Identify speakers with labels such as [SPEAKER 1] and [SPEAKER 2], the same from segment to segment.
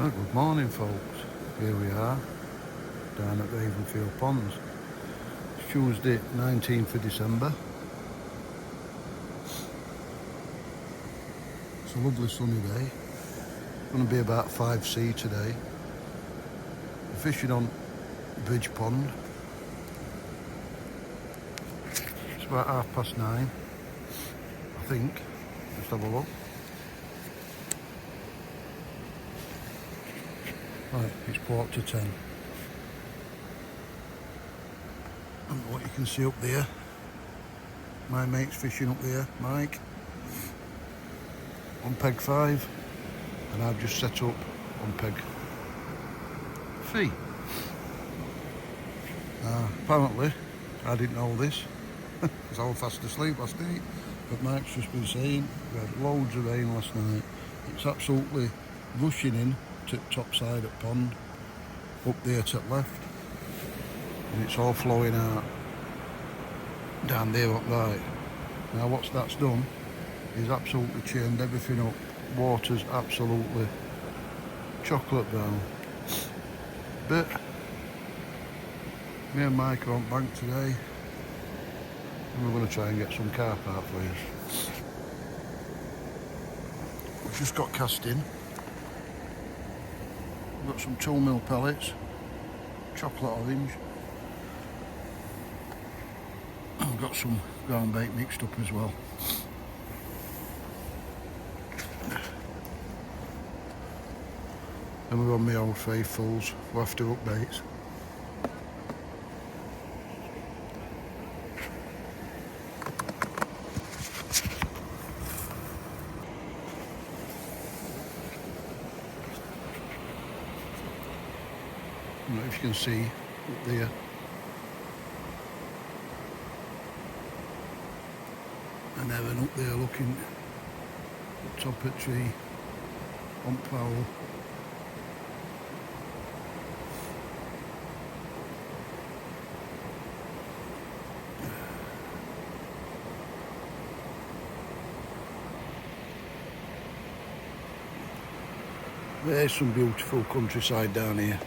[SPEAKER 1] Good morning, folks. Here we are down at Ravenfield Ponds. It's Tuesday 19th of December. It's a lovely sunny day. It's going to be about 5C today. We're fishing on Bridge Pond. It's about 9:30, I think. Just have a look. Right, it's 9:45. And what you can see up there, my mate's fishing up there, Mike, on peg 5, and I've just set up on peg 3. Apparently, I didn't know this, because I was fast asleep last night, but Mike's just been saying we had loads of rain last night. It's absolutely rushing in to the top side of the pond, up there to the left, and it's all flowing out down there up right. Now what that's done is absolutely churned everything up. Water's absolutely chocolate brown. But me and Mike are on bank today, and we're going to try and get some carp out for you. We've just got cast in. We've got some 2mm pellets, chocolate orange. I've got some ground bait mixed up as well. And we're on my old faithfuls for after updates. I don't know if you can see up there. And Evan up there looking at the top of the tree on Powell. There's some beautiful countryside down here.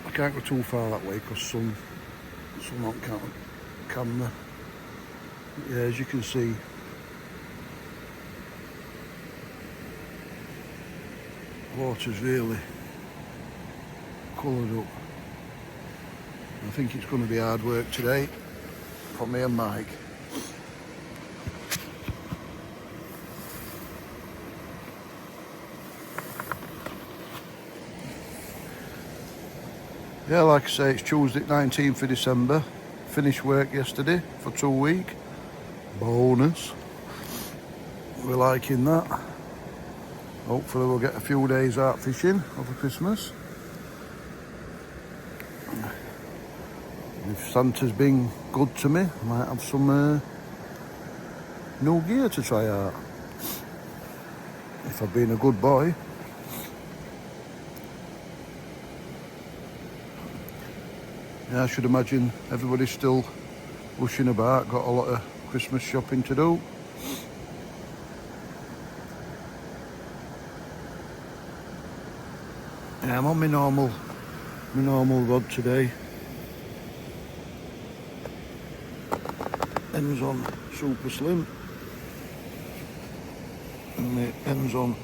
[SPEAKER 1] I can't go too far that way because sun on camera. Yeah, as you can see, water's really coloured up. I think it's going to be hard work today for me and Mike. Yeah, like I say, it's Tuesday 19th of December. Finished work yesterday for 2 weeks. Bonus. We're liking that. Hopefully we'll get a few days out fishing over Christmas. If Santa's been good to me, I might have some new gear to try out. If I've been a good boy. Yeah, I should imagine everybody's still rushing about, got a lot of Christmas shopping to do. Yeah, I'm on my normal rod today. Ends on super slim, and the ends on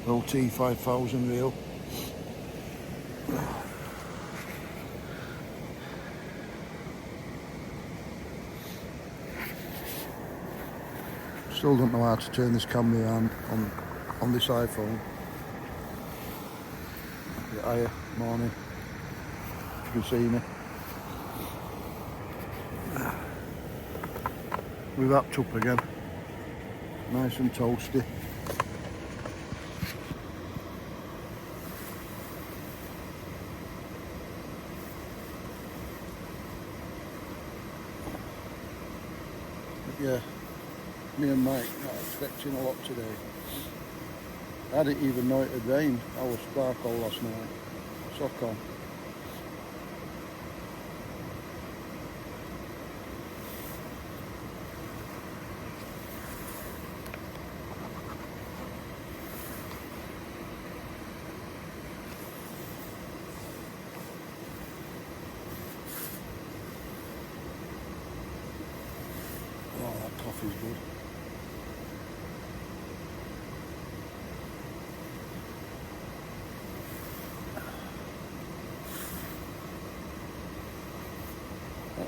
[SPEAKER 1] LT 5000 reel. Still don't know how to turn this camera around on this iPhone. Hiya, morning. If you can see me. We're wrapped up again. Nice and toasty. But yeah, me and Mike not expecting a lot today. I didn't even know it had rained. I was sparkle last night. Sock on.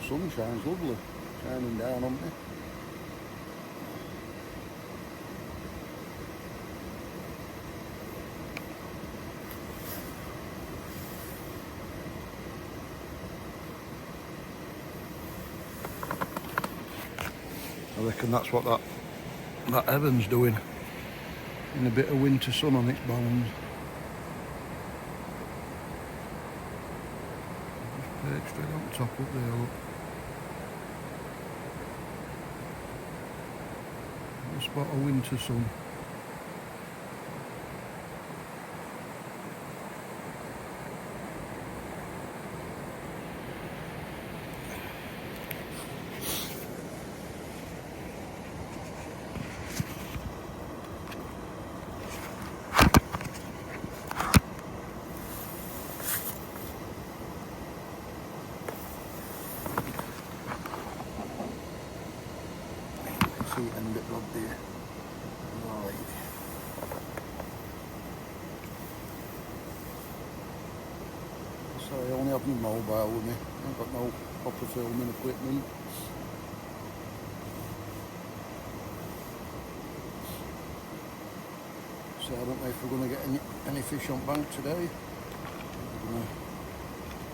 [SPEAKER 1] sun shines lovely, shining down on me. I reckon that's what that heaven's doing, in a bit of winter sun on its bones. Just perched straight on top up there, look. A spot of winter sun. See it end up up there. Right. Sorry, I only have my mobile with me. I've got no proper filming equipment. So I don't know if we're going to get any fish on bank today. We're going to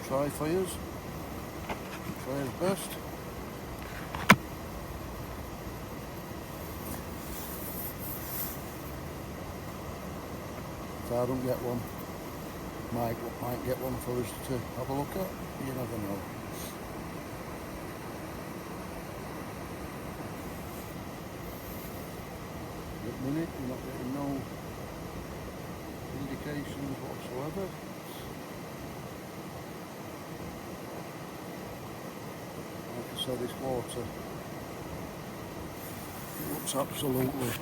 [SPEAKER 1] try fires. Try our best. If I don't get one, might get one for us to have a look at. You never know. At the minute, we're not getting no indications whatsoever. Like I said, this water, it looks absolutely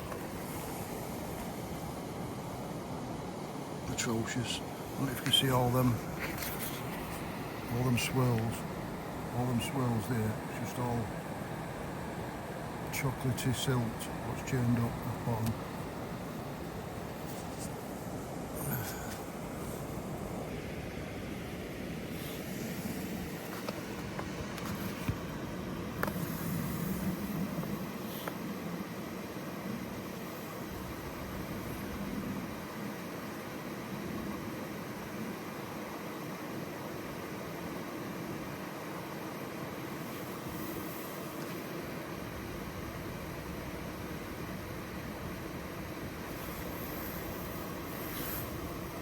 [SPEAKER 1] atrocious. I don't know if you can see all them swirls there. It's just all chocolatey silt what's churned up at the bottom.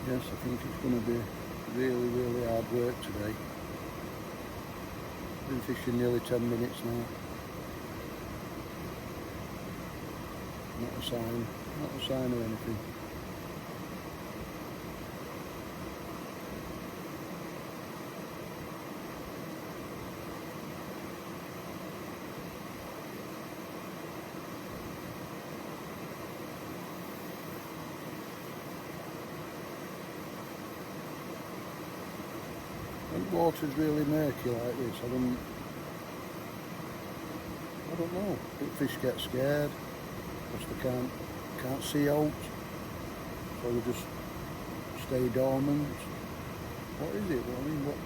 [SPEAKER 1] Yes, I think it's going to be really, really hard work today. Been fishing nearly 10 minutes now. Not a sign of anything. When water's really murky like this, I don't know. I think fish get scared because they can't see out, so they just stay dormant. What is it? I mean, what?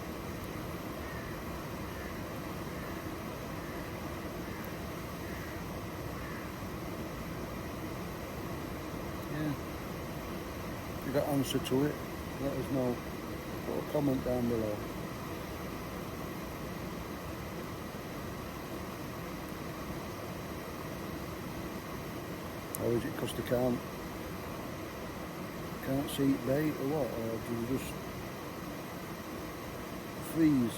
[SPEAKER 1] Yeah. If you got answer to it, let us know. Put a comment down below. Or is it because they can't see bait or what? Or do you just freeze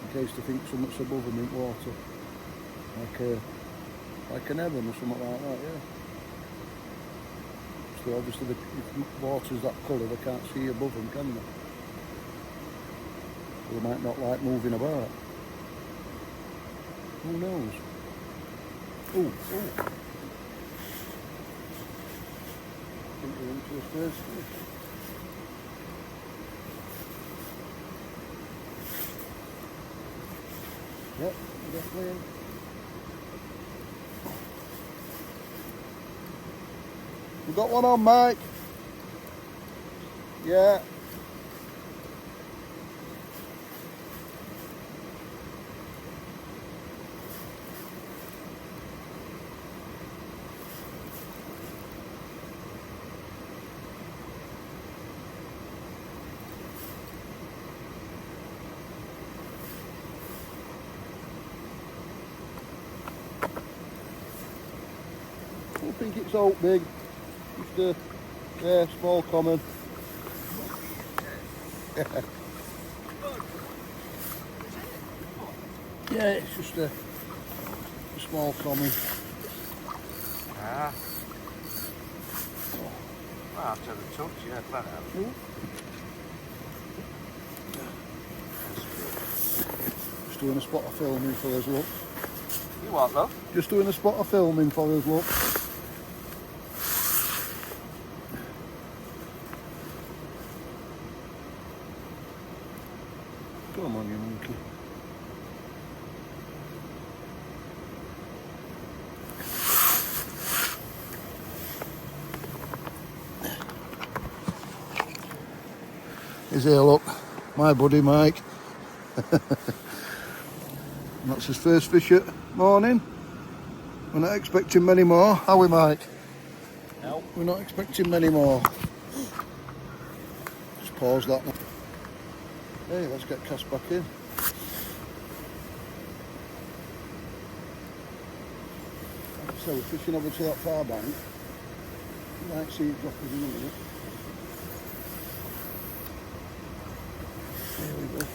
[SPEAKER 1] in case they think something's above them in water? Like an heaven or something like that, yeah. So obviously if water's that colour, they can't see above them, can they? They might not like moving about. Who knows? Oh. I think we're into the first fish. Yep, definitely in. You got one on, Mike? Yeah. don't think it's out big. Just a small common. Yeah, it's just a small common.
[SPEAKER 2] Ah. Well, after the touch, yeah, flat out.
[SPEAKER 1] Just doing a spot of filming for us, look.
[SPEAKER 2] You what, love?
[SPEAKER 1] Just doing a spot of filming for us, look. Come on, you monkey. He's here, look. My buddy Mike. That's his first fish at morning. We're not expecting many more, are we, Mike?
[SPEAKER 2] No.
[SPEAKER 1] We're not expecting many more. Just pause that now. Hey, let's get cast back in. So we're fishing over to that far bank. You might see it drop us in a minute. There we go.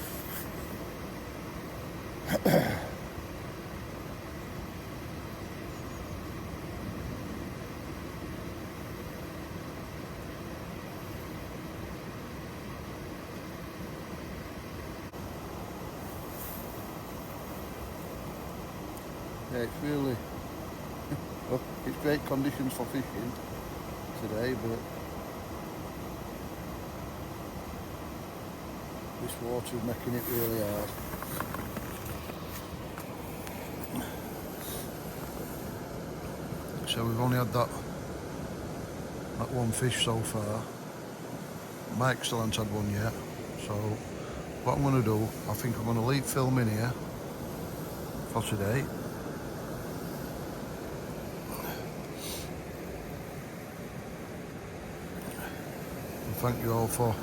[SPEAKER 1] Yeah, it's really, well, it's great conditions for fishing today, but this water's making it really hard. So we've only had that one fish so far. Mike still hasn't had one yet. So what I'm going to do, I think I'm going to leave filming here for today. And thank you all for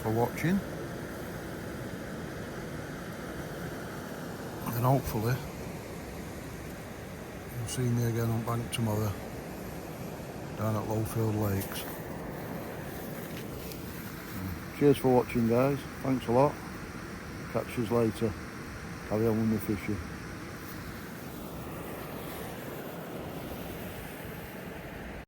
[SPEAKER 1] watching. And hopefully you'll see me again on bank tomorrow down at Lowfield Lakes. Cheers for watching, guys. Thanks a lot. Catch you later. Carry on with my fishing.